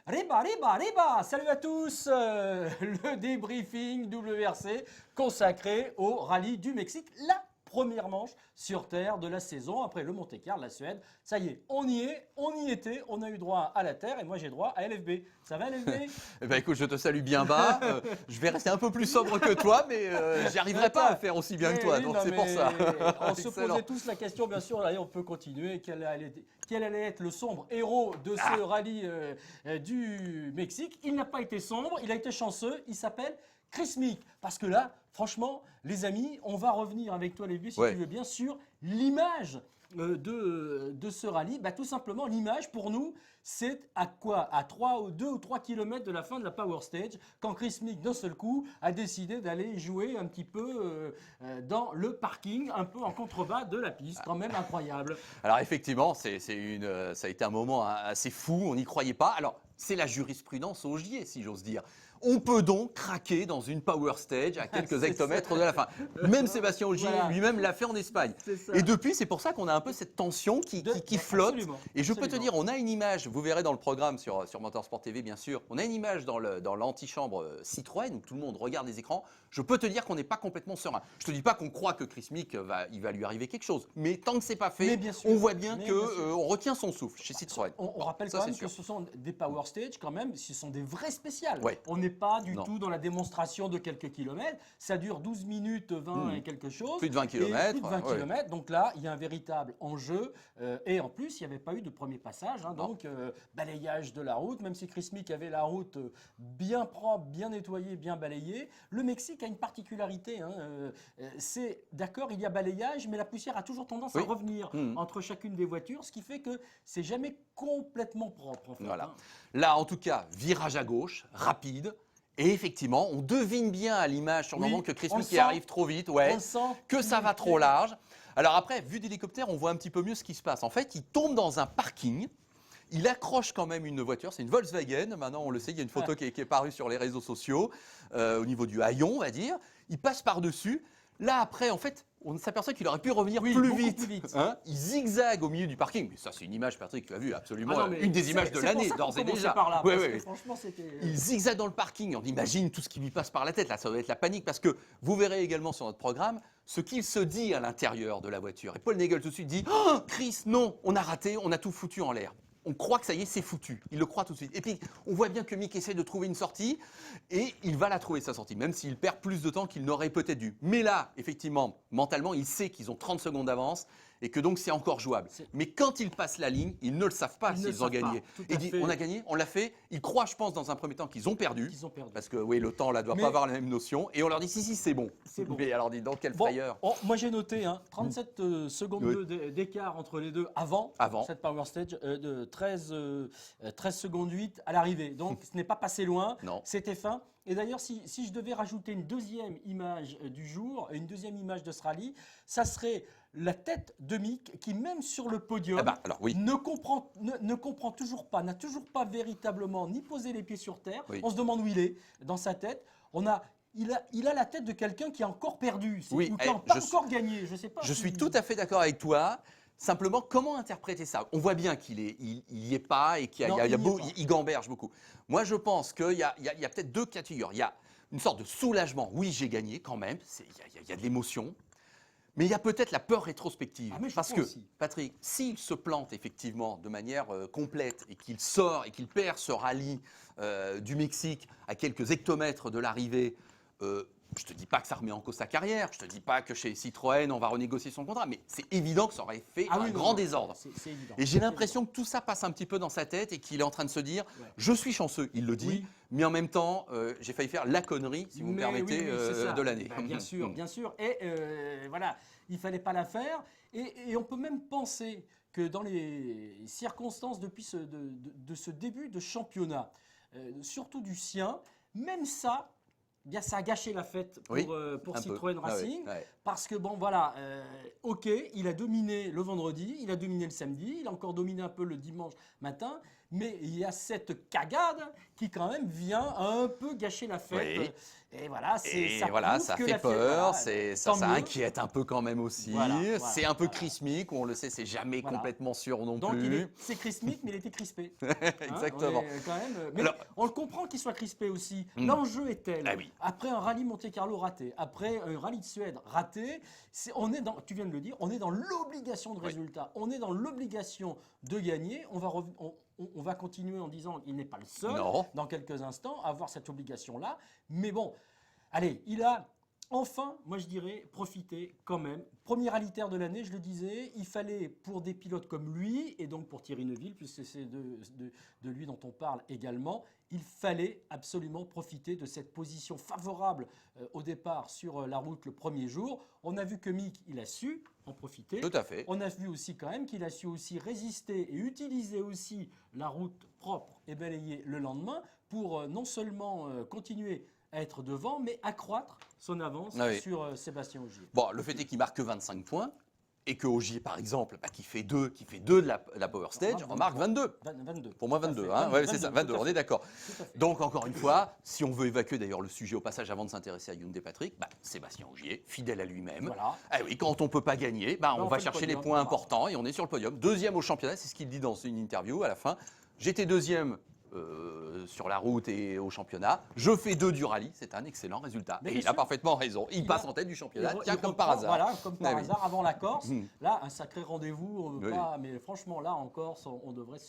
Riba. Salut à tous. Le débriefing WRC consacré au rallye du Mexique. La première manche sur terre de la saison après le Monte-Carlo, la Suède. Ça y est, on y était, on a eu droit à la terre et moi j'ai droit à LFB. Ça va LFB? Eh ben écoute, je te salue bien bas. Je vais rester un peu plus sobre que toi, mais j'y arriverai pas à faire aussi bien que toi, Oui, donc non, c'est pour ça. On se Excellent. posait tous la question, bien sûr, allez, on peut continuer. Quel allait être le sombre héros de ce rallye du Mexique? Il n'a pas été sombre, il a été chanceux, il s'appelle Chris Meek. Parce que là, franchement, les amis, on va revenir avec toi, Lévi, si Ouais. tu veux bien, sur l'image de ce rallye. Bah, tout simplement, l'image pour nous, c'est à quoi? À 2 ou 3 km de la fin de la Power Stage, quand Chris Meek, d'un seul coup, a décidé d'aller jouer un petit peu dans le parking, un peu en contrebas de la piste. Quand même incroyable. Alors effectivement, ça a été un moment assez fou, on n'y croyait pas. Alors, c'est la jurisprudence au gier, si j'ose dire. On peut donc craquer dans une power stage à quelques C'est hectomètres ça. de la fin. Même Sébastien Ogier Voilà. lui-même l'a fait en Espagne. C'est ça. Et depuis, c'est pour ça qu'on a un peu cette tension qui flotte. Absolument, Et je peux te absolument. dire, on a une image, vous verrez dans le programme sur Motorsport TV, bien sûr, on a une image dans l'antichambre Citroën où tout le monde regarde les écrans. Je peux te dire qu'on n'est pas complètement serein. Je te dis pas qu'on croit que Chris Meek il va lui arriver quelque chose. Mais tant que c'est pas Mais fait, bien sûr, on voit bien mais bien sûr. qu'on retient son souffle chez Citroën. On Bon, rappelle ça, quand c'est même que sûr. ce sont des power stage quand même, ce sont des vrais spéciales. Ouais. On n'est pas du Non. tout dans la démonstration de quelques kilomètres. Ça dure 12 minutes 20 et quelque chose. Plus de 20 Et kilomètres, Plus de 20 ouais. kilomètres. Donc là, il y a un véritable enjeu. Et en plus, il n'y avait pas eu de premier passage. Non. Donc, balayage de la route. Même si Chris Meek avait la route bien propre, bien nettoyée, bien balayée. Le Mexique a une particularité. C'est d'accord, il y a balayage, mais la poussière a toujours tendance à Oui. revenir entre chacune des voitures. Ce qui fait que c'est jamais complètement propre. En fait, Voilà. Là, en tout cas, virage à gauche, rapide. Et effectivement, on devine bien à l'image sur le Oui, moment que Chris on le Meek sent. arrive trop vite, ouais, On le sent. que ça va trop large. Alors après, vue d'hélicoptère, on voit un petit peu mieux ce qui se passe. En fait, il tombe dans un parking. Il accroche quand même une voiture, c'est une Volkswagen, maintenant on le sait, il y a une photo qui est parue sur les réseaux sociaux, au niveau du haillon, on va dire. Il passe par-dessus. Là, après, en fait, on s'aperçoit qu'il aurait pu revenir Oui, plus beaucoup vite. plus vite. Hein, il zigzague au milieu du parking. Mais ça, c'est une image, Patrick, tu as vu, absolument, Ah non, mais une des images de l'année, d'ores d'ores et déjà. Par là, Ouais, parce ouais. que franchement, c'était. Il zigzague dans le parking. On imagine tout ce qui lui passe par la tête. Là, ça doit être la panique parce que vous verrez également sur notre programme ce qu'il se dit à l'intérieur de la voiture. Et Paul Nagel tout de suite dit « Oh, Chris, non, on a raté, on a tout foutu en l'air. » On croit que ça y est, c'est foutu. Il le croit tout de suite. Et puis, on voit bien que Mick essaie de trouver une sortie et il va la trouver, sa sortie, même s'il perd plus de temps qu'il n'aurait peut-être dû. Mais là, effectivement, mentalement, il sait qu'ils ont 30 secondes d'avance et que donc c'est encore jouable. Mais quand ils passent la ligne, ils ne le savent pas Ils ne s'ils le ont savent gagné. pas. Tout Et à dit, fait. on a gagné, on l'a fait. Ils croient, je pense, dans un premier temps qu'ils ont perdu. Qu'ils ont perdu. Parce que oui, le temps là doit Mais- pas avoir la même notion. Et on leur dit, si, c'est bon. C'est bon. Mais alors, dis donc, quelle Bon, frayeur. moi j'ai noté 37 secondes Oui. d'écart entre les deux avant cette Power Stage, de 13 secondes 8 à l'arrivée. Donc ce n'est pas passé loin, Non. c'était fin. Et d'ailleurs, si je devais rajouter une deuxième image du jour, une deuxième image de ce rallye, ça serait la tête de Mick qui, même sur le podium, Ah bah, alors, oui. ne comprend toujours pas, n'a toujours pas véritablement ni posé les pieds sur terre. Oui. On se demande où il est dans sa tête. Il a la tête de quelqu'un qui a encore perdu, Oui, ou qui n'a je pas suis- encore gagné. Je sais pas. Je suis tout à fait d'accord avec toi. Simplement, comment interpréter ça? On voit bien qu'il y est pas et qu'il Non, il n'y est pas. il gamberge beaucoup. Moi, je pense qu'il y a peut-être deux cas de figure. Il y a une sorte de soulagement. Oui, j'ai gagné quand même. Il y a de l'émotion. Mais il y a peut-être la peur rétrospective. Ah, mais je Parce crois que, aussi. Patrick, s'il se plante effectivement de manière complète et qu'il sort et qu'il perd ce rallye du Mexique à quelques hectomètres de l'arrivée, je ne te dis pas que ça remet en cause sa carrière, je ne te dis pas que chez Citroën, on va renégocier son contrat, mais c'est évident que ça aurait fait Ah un oui, non, grand non, désordre. c'est évident. Et j'ai l'impression que tout ça passe un petit peu dans sa tête et qu'il est en train de se dire je suis chanceux, il le dit, Oui. mais en même temps, j'ai failli faire la connerie, si vous me Mais permettez, oui, c'est ça. de l'année. Bah, bien sûr, bien sûr. Et voilà, il fallait pas la faire. Et on peut même penser que dans les circonstances depuis de ce début de championnat, surtout du sien, même ça. Eh bien, ça a gâché la fête pour, Oui, pour un Citroën peu. Ah Racing. oui, ouais. Parce que, bon, voilà, ok, il a dominé le vendredi, il a dominé le samedi, il a encore dominé un peu le dimanche matin, mais il y a cette cagade qui, quand même, vient un peu gâcher la fête. Oui. Et voilà, Et ça voilà, prouve ça que fait la peur, voilà, ça tant mieux. inquiète un peu quand même aussi. Voilà, C'est voilà, un peu voilà. Chris Mick, on le sait, c'est jamais Voilà. complètement sûr non Donc plus. c'est crispé, mais il était crispé. Hein, on Exactement. est quand même, mais Alors, on le comprend qu'il soit crispé aussi. hmm, L'enjeu est tel. ah oui, Après un rallye Monte-Carlo raté, après un rallye de Suède raté, on est dans, tu viens de le dire, on est dans l'obligation de oui, résultat. On est dans l'obligation de gagner. On va continuer en disant qu'il n'est pas le seul non, dans quelques instants à avoir cette obligation-là. Mais bon, allez, il a enfin, moi je dirais, profiter quand même. Premier rallye-terre de l'année, je le disais, il fallait pour des pilotes comme lui, et donc pour Thierry Neuville, puisque c'est de lui dont on parle également, il fallait absolument profiter de cette position favorable au départ sur la route le premier jour. On a vu que Mick, il a su en profiter. tout à fait. On a vu aussi quand même qu'il a su aussi résister et utiliser aussi la route propre et balayée le lendemain pour non seulement continuer à être devant, mais accroître son avance Ah oui. sur Sébastien Ogier. Bon, le fait est qu'il marque que 25 points et que Ogier, par exemple, qui fait 2 de la Power Stage, en marque 22. 22. Pour moi, Tout à 22. fait. Hein, ouais, c'est ça, 22, tout à on fait. est d'accord. Tout à fait. Donc, encore une fois, si on veut évacuer d'ailleurs le sujet au passage avant de s'intéresser à Hyundai Patrick, Sébastien Ogier, fidèle à lui-même. Voilà. Ah oui, quand on ne peut pas gagner, on on va fait le chercher les podium, points voilà. importants et on est sur le podium. Deuxième au championnat, c'est ce qu'il dit dans une interview à la fin. J'étais deuxième sur la route et au championnat. Je fais 2 du rallye, c'est un excellent résultat. Mais Et bien il a sûr. parfaitement raison. Il passe en tête du championnat, tiens, comme par reprend, hasard. Voilà, comme par Ah oui. hasard, avant la Corse. Mm. Là, un sacré rendez-vous. On veut Oui. pas, mais franchement, là, en Corse, on devrait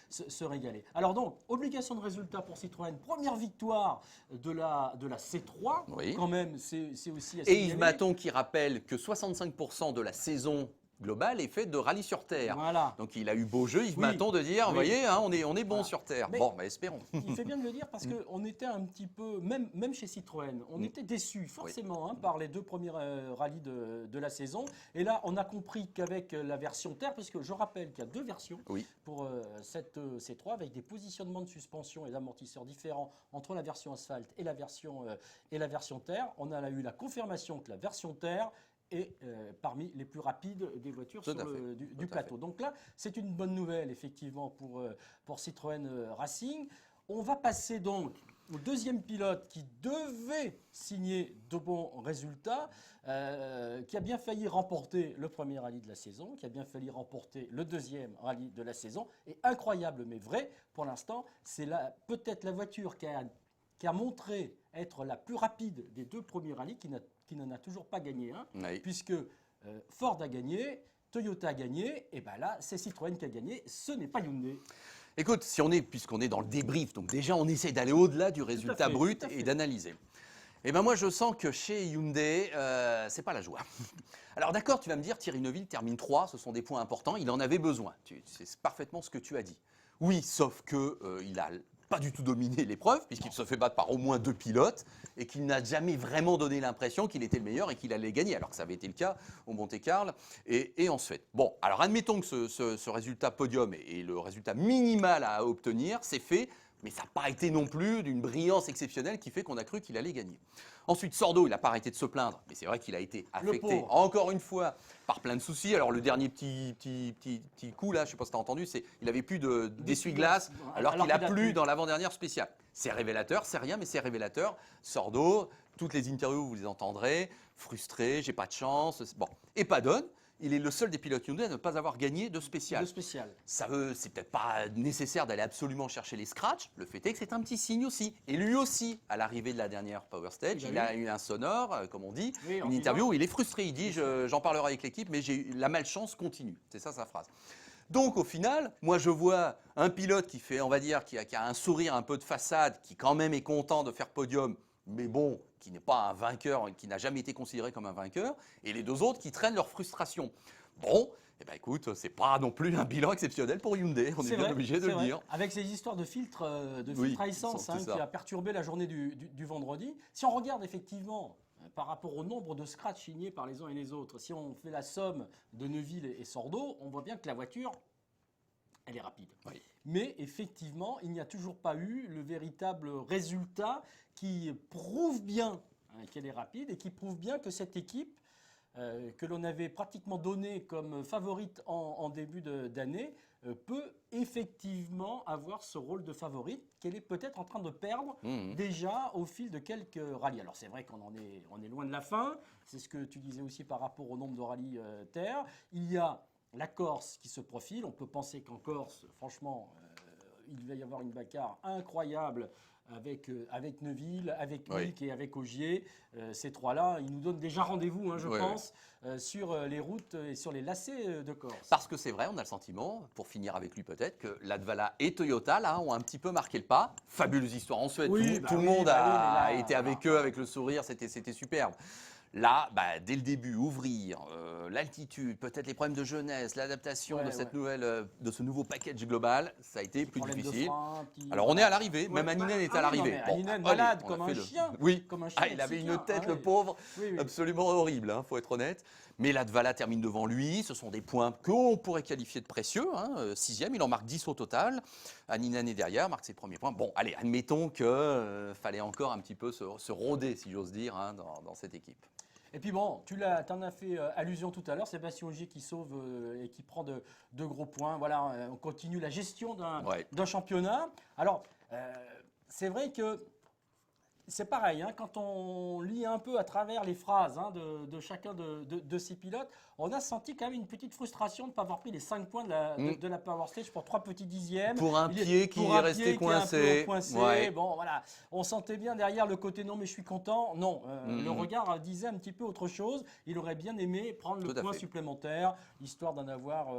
se régaler. Alors donc, obligation de résultat pour Citroën. Première victoire de la C3. Oui. Quand même, c'est aussi assez Et Yves gagné. Maton qui rappelle que 65% de la saison globale est faite de rallye sur terre. Voilà. Donc il a eu beau jeu, Yves Oui. Maton, de dire, Oui. vous voyez, hein, on est bon Voilà. sur terre. Mais- Bon, espérons. Il fait bien de le dire parce qu'on était un petit peu, même chez Citroën, on était déçus forcément par les 2 premiers rallyes de la saison. Et là, on a compris qu'avec la version terre, puisque je rappelle qu'il y a 2 versions Oui. pour cette C3 avec des positionnements de suspension et d'amortisseurs différents entre la version asphalte et la version terre, on a eu la confirmation que la version terre est parmi les plus rapides des voitures Tout sur à fait. du Tout à plateau. Donc là, c'est une bonne nouvelle effectivement pour Citroën Racing. On va passer donc au deuxième pilote qui devait signer de bons résultats, qui a bien failli remporter le premier rallye de la saison, qui a bien failli remporter le deuxième rallye de la saison. Et incroyable mais vrai, pour l'instant, c'est peut-être la voiture qui a montré être la plus rapide des 2 premiers rallyes, qui n'en a toujours pas gagné un, Oui. puisque Ford a gagné, Toyota a gagné, et bien là, c'est Citroën qui a gagné, ce n'est pas Hyundai. Écoute, puisqu'on est dans le débrief, donc déjà on essaie d'aller au-delà du résultat fait, brut tout à fait. et d'analyser. Et moi je sens que chez Hyundai, c'est pas la joie. Alors d'accord, tu vas me dire, Thierry Neuville termine 3, ce sont des points importants, il en avait besoin. C'est parfaitement ce que tu as dit. Oui, sauf que il a pas du tout dominé l'épreuve, puisqu'il se fait battre par au moins 2 pilotes, et qu'il n'a jamais vraiment donné l'impression qu'il était le meilleur et qu'il allait gagner, alors que ça avait été le cas au Monte-Carlo et en Suède. Bon, alors admettons que ce résultat podium est le résultat minimal à obtenir, c'est fait, mais ça n'a pas été non plus d'une brillance exceptionnelle qui fait qu'on a cru qu'il allait gagner. Ensuite, Sordo, il n'a pas arrêté de se plaindre, mais c'est vrai qu'il a été affecté, pauvre. encore une fois, par plein de soucis. Alors le dernier petit coup, là, je ne sais pas si tu as entendu, c'est qu'il n'avait plus d'essuie-glace, alors qu'il a plu dans l'avant-dernière spéciale. C'est révélateur, c'est rien, mais c'est révélateur. Sordo, toutes les interviews, vous les entendrez, frustré, j'ai pas de chance. Bon, et Padon, il est le seul des pilotes Hyundai à ne pas avoir gagné de spécial. De spécial. C'est peut-être pas nécessaire d'aller absolument chercher les scratchs. Le fait est que c'est un petit signe aussi. Et lui aussi, à l'arrivée de la dernière Power Stage, il a eu un sonore, comme on dit, Oui, en une interview où il est frustré. Il dit j'en parlerai avec l'équipe, mais la malchance continue. C'est ça sa phrase. Donc au final, moi je vois un pilote qui fait, on va dire, qui a un sourire un peu de façade, qui quand même est content de faire podium, mais bon, qui n'est pas un vainqueur, qui n'a jamais été considéré comme un vainqueur, et les 2 autres qui traînent leur frustration. Bon, eh ben écoute, c'est pas non plus un bilan exceptionnel pour Hyundai, on est bien obligé de le dire. Avec ces histoires de filtres Oui, à essence c'est ça. qui a perturbé la journée du vendredi. Si on regarde effectivement par rapport au nombre de scratchs signés par les uns et les autres, si on fait la somme de Neuville et Sordo, on voit bien que la voiture, elle est rapide. Oui. Mais effectivement, il n'y a toujours pas eu le véritable résultat qui prouve bien qu'elle est rapide et qui prouve bien que cette équipe que l'on avait pratiquement donné comme favorite en début d'année, peut effectivement avoir ce rôle de favorite qu'elle est peut-être en train de perdre déjà au fil de quelques rallyes. Alors c'est vrai on est loin de la fin, c'est ce que tu disais aussi par rapport au nombre de rallyes terre. Il y a la Corse qui se profile, on peut penser qu'en Corse, franchement, il va y avoir une bagarre incroyable avec Neuville, avec Nick et avec Ogier. Ces trois-là, ils nous donnent déjà rendez-vous, je pense, sur les routes et sur les lacets de Corse. Parce que c'est vrai, on a le sentiment, pour finir avec lui peut-être, que Latvala et Toyota là, ont un petit peu marqué le pas. Fabuleuse histoire en Suède, tout le monde a été avec eux, avec le sourire, c'était superbe. Là, dès le début, ouvrir, l'altitude, peut-être les problèmes de jeunesse, l'adaptation de de ce nouveau package global, ça a été plus difficile. Alors on est à l'arrivée, même Anninen est à l'arrivée. Anninen malade comme un chien. Oui, il avait une tête, le pauvre, absolument horrible, faut être honnête. Mais Latvala termine devant lui, ce sont des points qu'on pourrait qualifier de précieux. 6e, il en marque 10 au total. Anninen est derrière, marque ses premiers points. Bon, allez, admettons qu'il fallait encore un petit peu se rôder, si j'ose dire, dans cette équipe. Et puis bon, tu en as fait allusion tout à l'heure, Sébastien Ogier qui sauve et qui prend de gros points. Voilà, on continue la gestion d'un championnat. Alors, c'est vrai que c'est pareil, quand on lit un peu à travers les phrases de chacun de ces pilotes, on a senti quand même une petite frustration de ne pas avoir pris les 5 points de la Power Stage pour 3 petits dixièmes. Pour un pied qui est resté coincé. Bon, voilà. On sentait bien derrière le côté non mais je suis content. Non, le regard disait un petit peu autre chose. Il aurait bien aimé prendre le point supplémentaire, histoire d'en avoir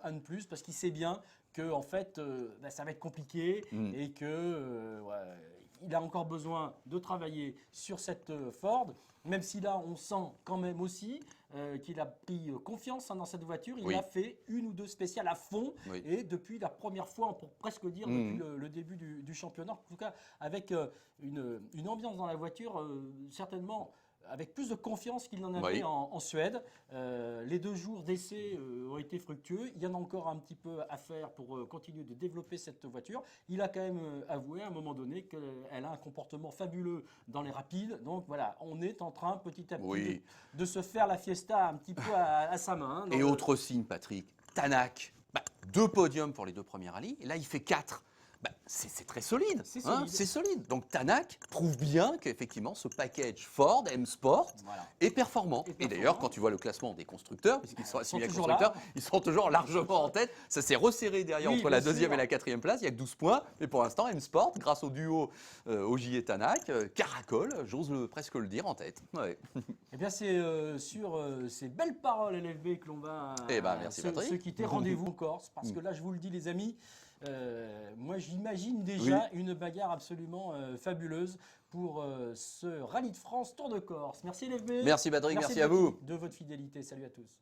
un de plus, parce qu'il sait bien que en fait, ça va être compliqué et que... il a encore besoin de travailler sur cette Ford, même si là, on sent quand même aussi qu'il a pris confiance dans cette voiture. Il a fait une ou deux spéciales à fond, et depuis la première fois, on peut presque dire depuis le début du championnat, en tout cas avec une ambiance dans la voiture certainement avec plus de confiance qu'il n'en avait en Suède. Les 2 jours d'essai ont été fructueux. Il y en a encore un petit peu à faire pour continuer de développer cette voiture. Il a quand même avoué à un moment donné qu'elle a un comportement fabuleux dans les rapides. Donc voilà, on est en train petit à petit de se faire la fiesta un petit peu à sa main. Et autre signe, Patrick, Tanak, 2 podiums pour les 2 premiers rallyes. Et là, il fait 4. C'est très solide. C'est solide. Donc Tanak prouve bien qu'effectivement ce package Ford M-Sport est performant. Et d'ailleurs, quand tu vois le classement des constructeurs, puisqu'ils sont assimilés à constructeurs, ils sont toujours largement en tête. Ça s'est resserré derrière entre la 2e et la 4e place. Il n'y a que 12 points. Mais pour l'instant, M-Sport, grâce au duo Ogier et Tanak, caracole, j'ose presque le dire, en tête. Eh bien, c'est sur ces belles paroles LFB que l'on va se quitter. Rendez-vous en Corse. Parce que là, je vous le dis, les amis, moi j'imagine déjà une bagarre absolument fabuleuse pour ce Rallye de France Tour de Corse. Merci LFB. Merci Patrick, merci à vous de votre fidélité. Salut à tous.